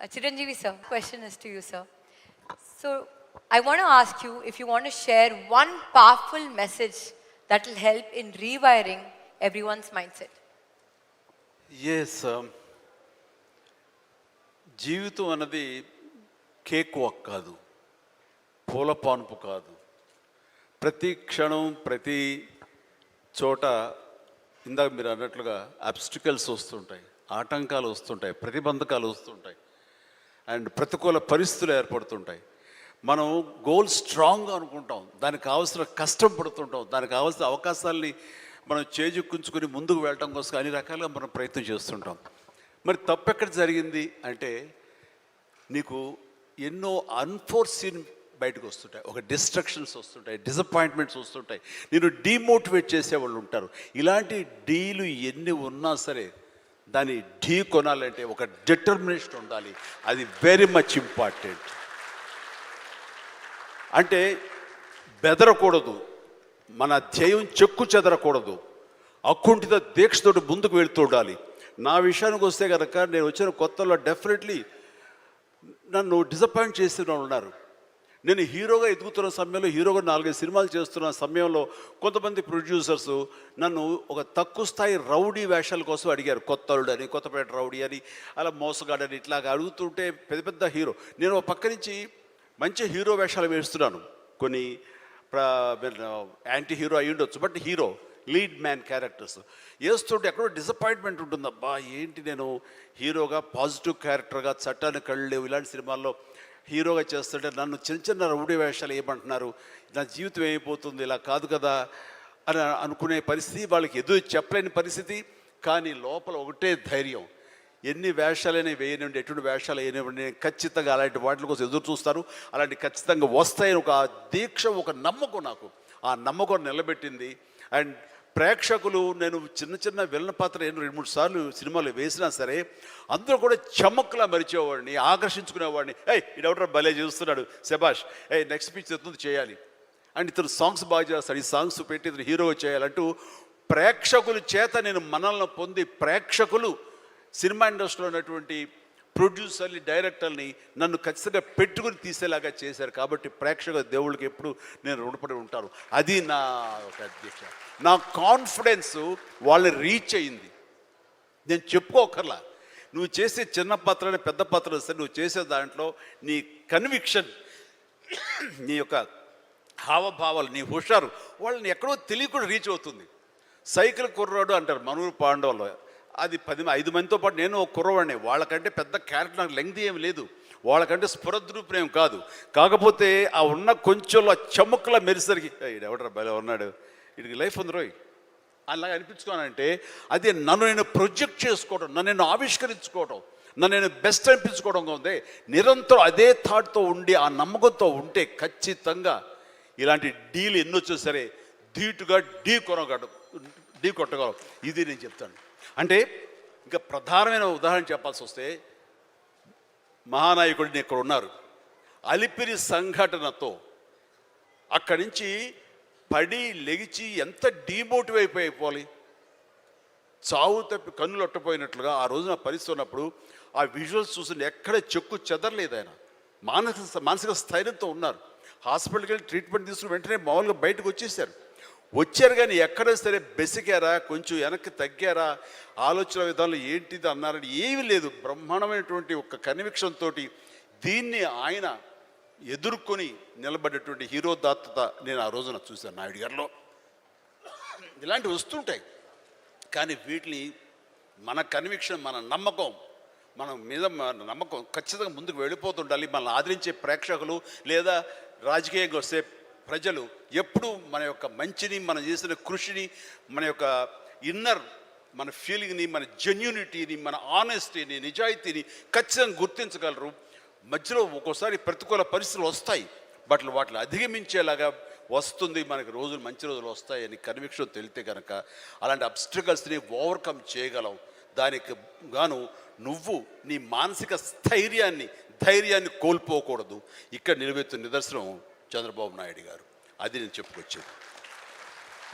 Chiranjeevi sir, question is to you, sir. So, I want to ask you if you want to share one powerful message that will help in rewiring everyone's mindset. Yes, జీవితం అన్నది cake walk కాదు, పూల పాన్పు కాదు. ప్రతి క్షణం ప్రతి చోట ఇందాక మీరు అన్నట్లుగా అబ్స్టికల్స్ వస్తుంటాయి, ఆటంకాలు వస్తుంటాయి, ప్రతిబంధకాలు వస్తుంటాయి, అండ్ ప్రతికూల పరిస్థితులు ఏర్పడుతుంటాయి. మనం గోల్ స్ట్రాంగ్గా అనుకుంటాం, దానికి కావాల్సిన కష్టం పడుతుంటాం, దానికి కావాల్సిన అవకాశాలని మనం చేజెక్కించుకొని ముందుకు వెళ్ళటం కోసం అన్ని రకాలుగా మనం ప్రయత్నం చేస్తుంటాం. మరి తప్పు ఎక్కడ జరిగింది అంటే నీకు ఎన్నో అన్ఫోర్సీన్ బయటకు వస్తుంటాయి, ఒక డిస్ట్రక్షన్స్ వస్తుంటాయి, డిసప్పాయింట్మెంట్స్ వస్తుంటాయి, నేను డీమోటివేట్ చేసేవాళ్ళు ఉంటారు. ఇలాంటి డీలు ఎన్ని ఉన్నా సరే దాన్ని ఢీ కొనాలంటే ఒక డిటర్మినేషన్ ఉండాలి. అది వెరీ మచ్ ఇంపార్టెంట్. అంటే బెదరకూడదు, మన ధ్యేయం చెక్కు చెదరకూడదు, అకుంఠిత దీక్షతోటి ముందుకు వెళుతూ ఉండాలి. నా విషయానికి వస్తే కనుక నేను వచ్చిన కొత్తలో డెఫినెట్లీ నన్ను డిసప్పాయింట్ చేసిన వాళ్ళు ఉన్నారు. నేను హీరోగా ఎదుగుతున్న సమయంలో, హీరోగా 4-5 సినిమాలు చేస్తున్న సమయంలో కొంతమంది ప్రొడ్యూసర్స్ నన్ను ఒక తక్కువ స్థాయి రౌడీ వేషాల కోసం అడిగారు. కొత్తలుడు అని, కొత్తపేట రౌడీ అని, అలా మోసగాడని ఇట్లాగా అడుగుతుంటే పెద్ద పెద్ద హీరో, నేను ఒక పక్క నుంచి మంచి హీరో వేషాలు వేస్తున్నాను, కొన్ని యాంటీ హీరో అయి ఉండొచ్చు, but hero lead man characters వేస్తుంటే ఎక్కడో డిసప్పాయింట్మెంట్ ఉంటుంది. అబ్బా ఏంటి నేను హీరోగా పాజిటివ్ క్యారెక్టర్గా, చట్టాన్ని కళ్ళు లేవు ఇలాంటి సినిమాల్లో హీరోగా చేస్తుంటే నన్ను చిన్న చిన్న రౌడీ వేషాలు ఏమంటున్నారు, నా జీవితం ఏమైపోతుంది, ఇలా కాదు కదా అని అనుకునే పరిస్థితి, వాళ్ళకి ఎదురు చెప్పలేని పరిస్థితి. కానీ లోపల ఒకటే ధైర్యం, ఎన్ని వేషాలైనా వేయనివ్వండి, ఎటువంటి వేషాలు వేయనివ్వండి, నేను ఖచ్చితంగా అలాంటి వాటి కోసం ఎదురు చూస్తాను, అలాంటి ఖచ్చితంగా వస్తాయని ఒక దీక్ష, ఒక నమ్మకం నాకు. ఆ నమ్మకం నిలబెట్టింది. అండ్ ప్రేక్షకులు, నేను చిన్న చిన్న విలన్ పాత్ర 2-3 సార్లు సినిమాలు వేసినా సరే అందరూ కూడా చమక్లా మరిచేవాడిని, ఆకర్షించుకునేవాడిని. ఇడెవడరా భలే చూస్తున్నాడు, శబాష్, నెక్స్ట్ పిక్చర్ ఎత్తుంది చేయాలి, అండ్ ఇతను సాంగ్స్ బాగా చేస్తాడు, ఈ సాంగ్స్ పెట్టి ఇతను హీరో చేయాలంటూ ప్రేక్షకుల చేత నేను మనల్ని పొంది, ప్రేక్షకులు సినిమా ఇండస్ట్రీలో ఉన్నటువంటి ప్రొడ్యూసర్ని, డైరెక్టర్ని నన్ను ఖచ్చితంగా పెట్టుకుని తీసేలాగా చేశారు. కాబట్టి ప్రేక్షక దేవుళ్ళకి ఎప్పుడు నేను రుణపడి ఉంటాను. అది నా ఒక అధ్యక్ష, నా కాన్ఫిడెన్స్ వాళ్ళని రీచ్ అయింది. నేను చెప్పుకోకర్లా, నువ్వు చేసే చిన్న పాత్రని పెద్ద పాత్ర సరే, నువ్వు చేసే దాంట్లో నీ కన్విక్షన్, నీ యొక్క హావభావాలు, నీ హుషారు వాళ్ళని ఎక్కడో తెలియకుండా రీచ్ అవుతుంది. సైకిల్ కుర్రాడు అంటారు మనూరు పాండవులు, అది 5 మందితో పాటు నేను ఒక కుర్రవాడిని. వాళ్ళకంటే పెద్ద క్యారెక్టర్ నాకు లెంగ్త్ ఏమి లేదు, వాళ్ళకంటే స్ఫురద్రూపం కాదు. కాకపోతే ఆ ఉన్న కొంచెంలో చముక్కలా మెరిసరికి ఎవడరా భలే ఉన్నాడు, వీడికి లైఫ్ ఉంది రోయ్ అలాగా అనిపించుకోనంటే అది నన్ను నేను ప్రొజెక్ట్ చేసుకోవడం, నన్ను నేను ఆవిష్కరించుకోవడం, నన్ను నేను బెస్ట్ అనిపించుకోవడం ఉంది. నిరంతరం అదే థాట్తో ఉండి, ఆ నమ్మకంతో ఉంటే ఖచ్చితంగా ఇలాంటి డీలు ఎన్నొచ్చో సరే ధీటుగా ఢీ కొట్టగలం. ఇది నేను చెప్తాను. అంటే ఇంకా ప్రధానమైన ఉదాహరణ చెప్పాల్సి వస్తే, మహానాయకుడిని ఇక్కడ ఉన్నారు, అలిపిరి సంఘటనతో అక్కడి నుంచి పడి లెగిచి ఎంత డీమోటివేట్ అయిపోవాలి, చావు తప్పి కన్నులు అట్టపోయినట్లుగా ఆ రోజున పరిస్థితి ఉన్నప్పుడు ఆ విజువల్స్ చూసి ఎక్కడ చెక్కు చెదరలేదు. ఆయన మానసిక స్థైర్యంతో ఉన్నారు. హాస్పిటల్కి వెళ్ళి ట్రీట్మెంట్ తీసుకుని వెంటనే మామూలుగా బయటకు వచ్చారు. కానీ ఎక్కడ సరే బెసికారా, కొంచెం వెనక్కి తగ్గారా, ఆలోచన విధానంలో ఏంటిది అన్నారని ఏమీ లేదు. బ్రహ్మాండమైనటువంటి ఒక కన్విక్షన్ తోటి దీన్ని ఆయన ఎదుర్కొని నిలబడేటువంటి హీరో దాత్తత నేను ఆ రోజున చూశాను నాయుడు గారిలో. ఇలాంటివి వస్తుంటాయి, కానీ వీటిని మన కన్విక్షన్, మన నమ్మకం, మన మీద నమ్మకం ఖచ్చితంగా ముందుకు వెళ్ళిపోతుండాలి. మనల్ని ఆదరించే ప్రేక్షకులు లేదా రాజకీయంగా వస్తే ప్రజలు ఎప్పుడు మన యొక్క మంచిని, మనం చేసిన కృషిని, మన యొక్క ఇన్నర్ మన ఫీలింగ్ని, మన జెన్యూనిటీని, మన ఆనెస్టీని, నిజాయితీని ఖచ్చితంగా గుర్తించగలరు. మధ్యలో ఒక్కోసారి ప్రతికూల పరిస్థితులు వస్తాయి, బట్ వాటిని అధిగమించేలాగా వస్తుంది, మనకి రోజులు మంచి రోజులు వస్తాయని కన్విక్షన్ తెలితే కనుక అలాంటి అబ్స్ట్రకల్స్ని ఓవర్కమ్ చేయగలం. దానికి గాను నువ్వు నీ మానసిక ధైర్యాన్ని కోల్పోకూడదు. ఇక్కడ నిలబెత్తున్న నిదర్శనం చంద్రబాబు నాయుడు గారు. అది నేను చెప్పుకొచ్చేది.